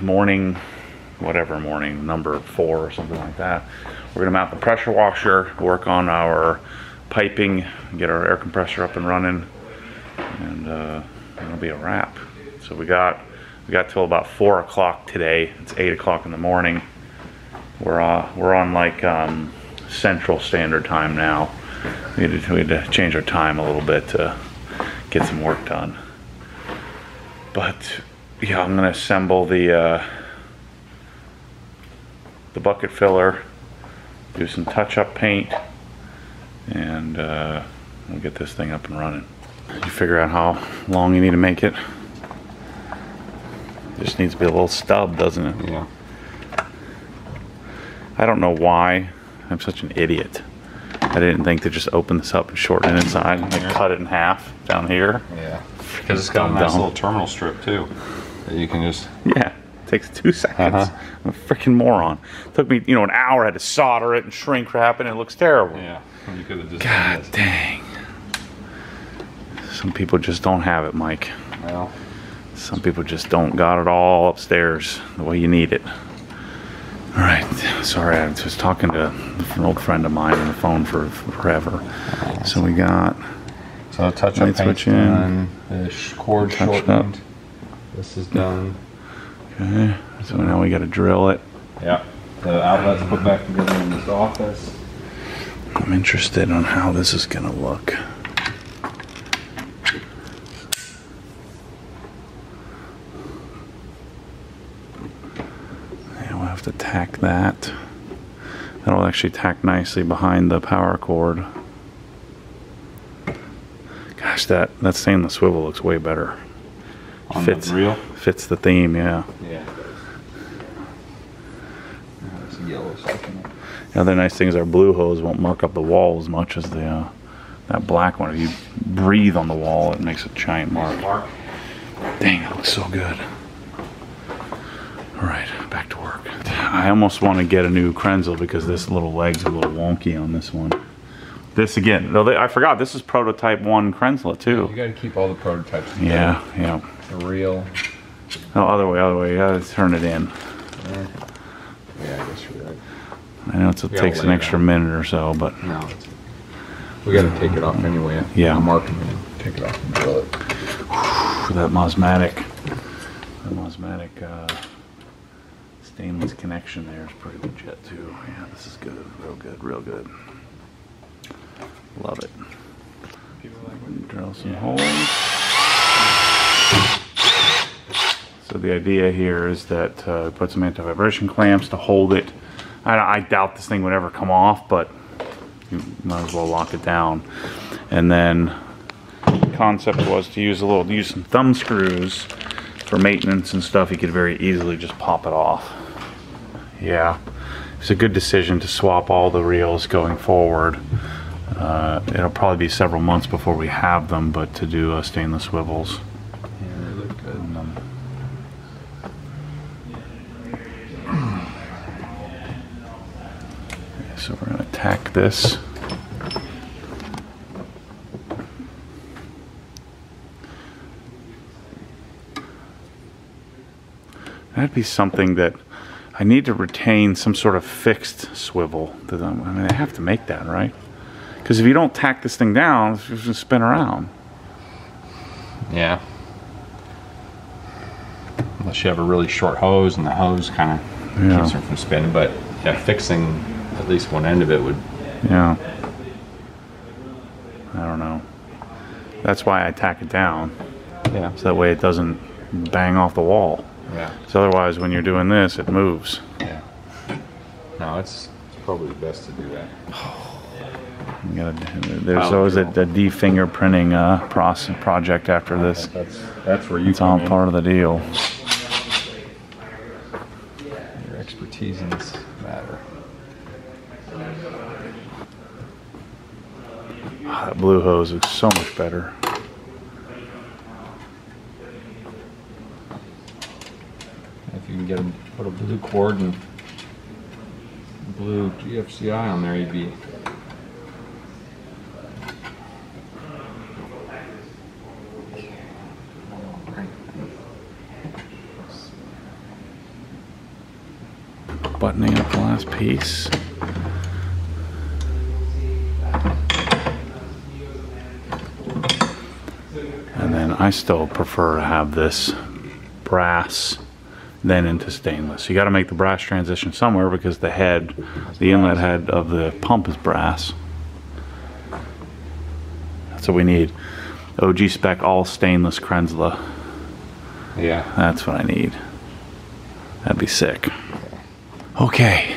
morning, whatever morning, number 4 or something like that. We're gonna mount the pressure washer, work on our piping, get our air compressor up and running, and it'll be a wrap. So we got till about 4 o'clock today. It's 8 o'clock in the morning. We're on like Central Standard Time now. We had to change our time a little bit to get some work done. But yeah, I'm gonna assemble the bucket filler, do some touch-up paint, and we'll get this thing up and running. You figure out how long you need to make it. Just needs to be a little stub, doesn't it? Yeah. I don't know why I'm such an idiot. I didn't think to just open this up and shorten it inside and cut it in half down here. Yeah. Because it's got a nice little terminal strip too. That you can just... Yeah. It takes 2 seconds. I'm a freaking moron. It took me, an hour. I had to solder it and shrink wrap it, and it looks terrible. Yeah. You could have just God dang. Some people just don't have it, Mike. Well. Some people just don't got it all upstairs the way you need it. All right, sorry, I was talking to an old friend of mine on the phone for forever. So we got touch-up paint's done, the cord shortened. This is done. Okay, so now we got to drill it. Yeah, the outlet's put back together in this office. I'm interested on how this is gonna look. To tack that. That'll actually tack nicely behind the power cord. Gosh, that stainless swivel looks way better. On the reel? Fits the theme, yeah. Yeah. It's yellow stuff. The other nice thing is our blue hose won't mark up the wall as much as the that black one. If you breathe on the wall, it makes a giant mark. Dang, it looks so good. All right, back to work. I almost want to get a new Krenzel because this little leg's a little wonky on this one. This again, I forgot, this is prototype 1 Krenzel too. You got to keep all the prototypes together. Yeah. The reel. Oh, other way. You got to turn it in. Yeah, I guess you're right. I know it takes an extra minute or so, but... No, we got to take it off anyway. Yeah. Mark it and take it off and drill it. That Mosmatic stainless connection there is pretty legit too. Yeah, this is good, real good. Love it. Drill some holes. So the idea here is that put some anti-vibration clamps to hold it. I doubt this thing would ever come off, but you might as well lock it down. And then the concept was to use some thumb screws for maintenance and stuff. You could very easily just pop it off. Yeah, it's a good decision to swap all the reels going forward. It'll probably be several months before we have them, but to do stainless swivels. Yeah, they look good. So we're going to tack this. That'd be something that I need to retain some sort of fixed swivel. I mean, I have to make that, right? Because if you don't tack this thing down, it's just going to spin around. Yeah. Unless you have a really short hose and the hose kind of keeps her from spinning. But yeah, fixing at least one end of it would... Yeah. I don't know. That's why I tack it down. Yeah. So that way it doesn't bang off the wall. Yeah. So otherwise, when you're doing this, it moves. Yeah. No, it's probably the best to do that. There's always a de-fingerprinting project after this. That's where you It's all part of the deal. Your expertise in this matter. That blue hose looks so much better. If you can put a blue cord and blue GFCI on there, you'd be... buttoning up the last piece. And then I still prefer to have this brass then into stainless. You got to make the brass transition somewhere because the head, the inlet head of the pump is brass. That's what we need. OG spec all stainless Krenzla. Yeah. That's what I need. That'd be sick. Okay.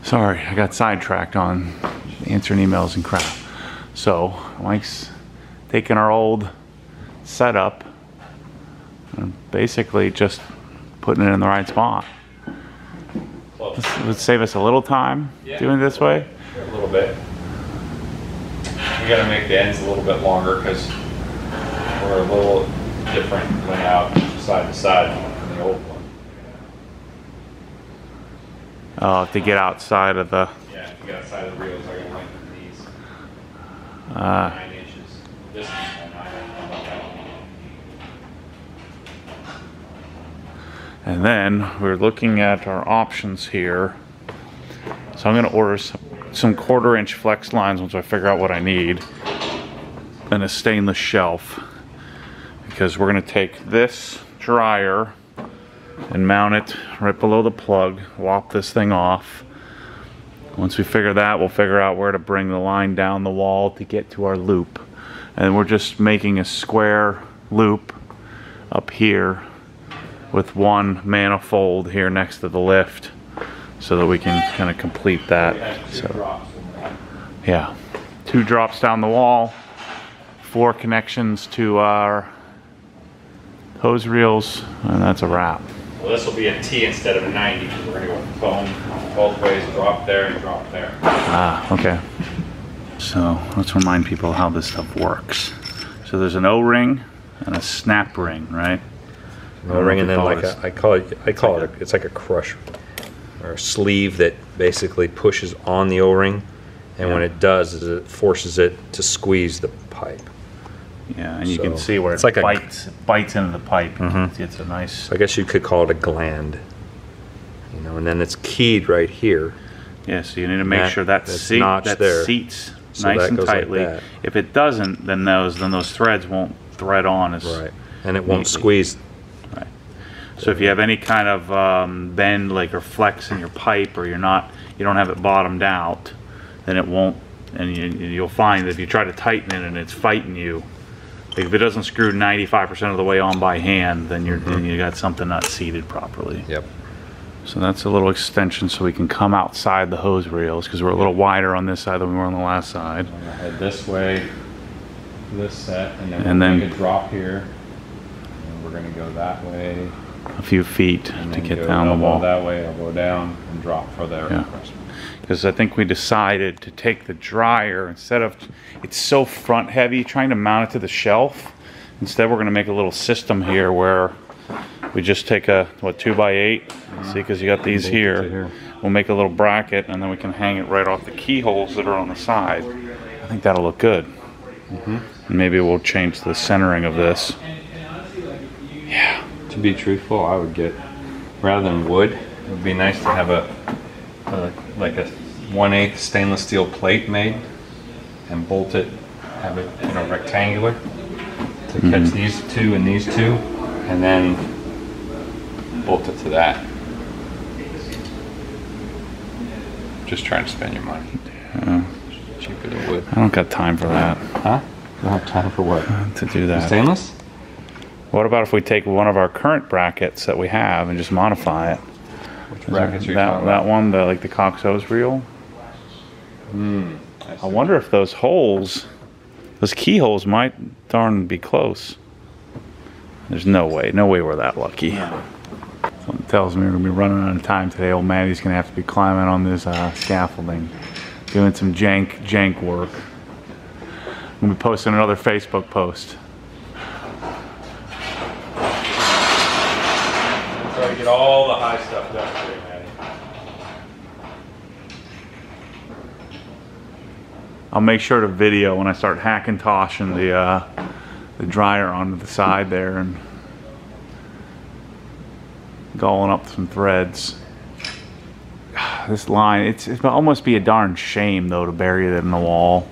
Sorry, I got sidetracked on answering emails and crap. So, Mike's taking our old setup and basically just putting it in the right spot. This would save us a little time doing it this way. A little bit. We got to make the ends a little bit longer because we're a little different layout side to side from the old one. Oh, to get outside of the... Yeah, if you get outside of the reels, I got to lengthen these 9 inches. This one's 9 inches. And then we're looking at our options here. So I'm going to order some 1/4 inch flex lines once I figure out what I need, and a stainless shelf, because we're going to take this dryer and mount it right below the plug, lop this thing off. Once we figure that, we'll figure out where to bring the line down the wall to get to our loop. And we're just making a square loop up here with one manifold here next to the lift so that we can kind of complete that. So, yeah, 2 drops down the wall, 4 connections to our hose reels, and that's a wrap. Well, this will be a T instead of a 90 because we're going to go with foam both ways, drop there and drop there. Ah, okay. So let's remind people how this stuff works. So there's an O-ring and a snap ring, right? O-ring, and then like I call it it's like a crusher or a sleeve that basically pushes on the O-ring, and when it does is it forces it to squeeze the pipe. Yeah, and you can see where it's it like bites into the pipe. It's a nice... So I guess you could call it a gland. You know, and then it's keyed right here. Yeah, so you need to make sure that seats So nice that and goes like tightly. that. If it doesn't, then those threads won't thread on as Right. And it won't neatly. squeeze. Right. So if you have any kind of bend, like, or flex in your pipe, or you don't have it bottomed out, then it won't. And you'll find that if you try to tighten it and it's fighting you, like if it doesn't screw 95% of the way on by hand, then you got something not seated properly. Yep. So that's a little extension so we can come outside the hose reels, because we're a little wider on this side than we were on the last side. I'm going to head this way, this set, and then And we'll then make a drop here. And we're going to go that way. A few feet And to then get go down the elbow wall. that way, elbow down, and drop for the Yeah. compressor. Because I think we decided to take the dryer, instead of, it's so front heavy trying to mount it to the shelf, instead we're going to make a little system here where we just take a 2x8, see, because you got these here. We'll make a little bracket, and then we can hang it right off the keyholes that are on the side. I think that'll look good. And maybe we'll change the centering of this. Yeah. To be truthful, I would get, rather than wood, it would be nice to have like a 1/8 stainless steel plate made and bolt it, have it, you know, rectangular to catch these two and these two, and then bolt it to that. Just trying to spend your money. Cheaper than wood. I don't got time for that, Huh? You don't have time for what? to do that. Stainless? What about if we take one of our current brackets that we have and just modify it? Which brackets are you that, talking that about? one, like the Cox hose reel? I wonder if those holes, those keyholes might darn be close. There's no way we're that lucky. Something tells me we're gonna be running out of time today. Old Maddie's gonna have to be climbing on this scaffolding, doing some jank work. I'm gonna be posting another Facebook post. Try to get all the high stuff done today, Maddie. I'll make sure to video when I start hackintoshing the dryer onto the side there and galling up some threads. this line, it'd almost be a darn shame though to bury it in the wall.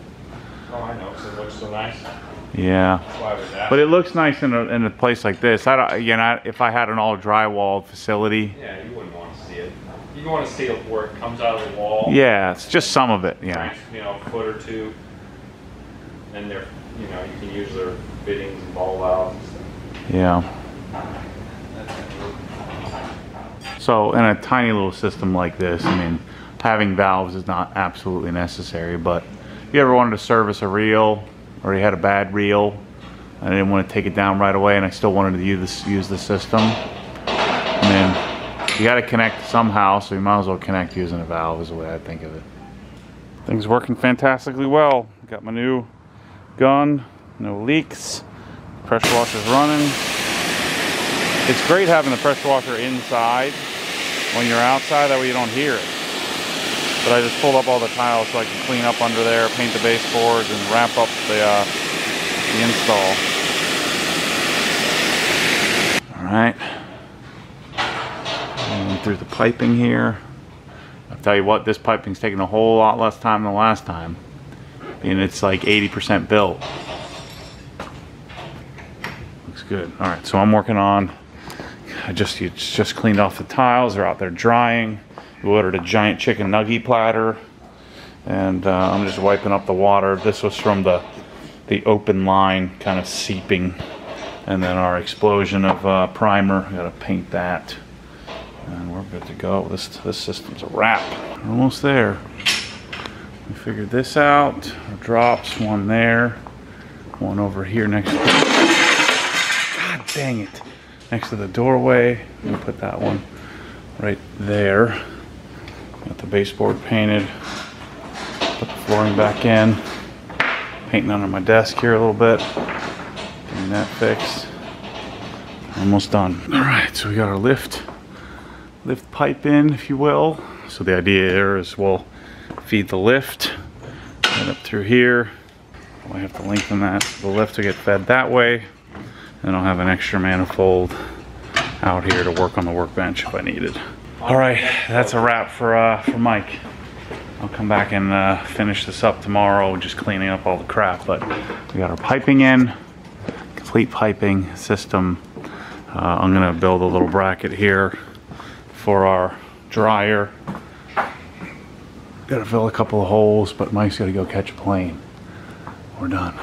Oh, I know, because it looks so nice. Yeah. That's why I was asking. But it looks nice in a place like this. If I had an all drywall facility. Yeah, you wouldn't want to see it. You want to see it where it comes out of the wall. Yeah, it's just some of it. Yeah. You know, a foot or two, and they're, you know, you can use their fittings and ball valves and stuff. Yeah. So in a tiny little system like this, I mean, having valves is not absolutely necessary. But if you ever wanted to service a reel, or you had a bad reel, I didn't want to take it down right away, and I still wanted to use the system. I mean, you got to connect somehow, so you might as well connect using a valve is the way I think of it. Things working fantastically well. Got my new gun, no leaks. Pressure washer's running. It's great having the pressure washer inside when you're outside, that way you don't hear it. But I just pulled up all the tiles so I can clean up under there, paint the baseboards, and wrap up the install. Alright. Going through the piping here. I'll tell you what, this piping's taking a whole lot less time than last time. And it's like 80% built. Looks good. Alright, so I'm working on, just cleaned off the tiles. They're out there drying. We ordered a giant chicken nugget platter, and I'm just wiping up the water. This was from the open line kind of seeping, and then our explosion of primer. Got to paint that, and we're good to go. This system's a wrap. We're almost there. We figured this out. Our drops, one there, one over here next to God dang it. Next to the doorway. I'm gonna put that one right there. Got the baseboard painted. Put the flooring back in. Painting under my desk here a little bit. Getting that fixed. Almost done. Alright, so we got our lift pipe in, if you will. So the idea here is we'll feed the lift right up through here. I have to lengthen the lift to get fed that way. And I'll have an extra manifold out here to work on the workbench if I need it. All right, that's a wrap for Mike. I'll come back and finish this up tomorrow, just cleaning up all the crap. But we got our piping in, complete piping system. I'm gonna build a little bracket here for our dryer. Gotta fill a couple of holes, but Mike's gotta go catch a plane. We're done.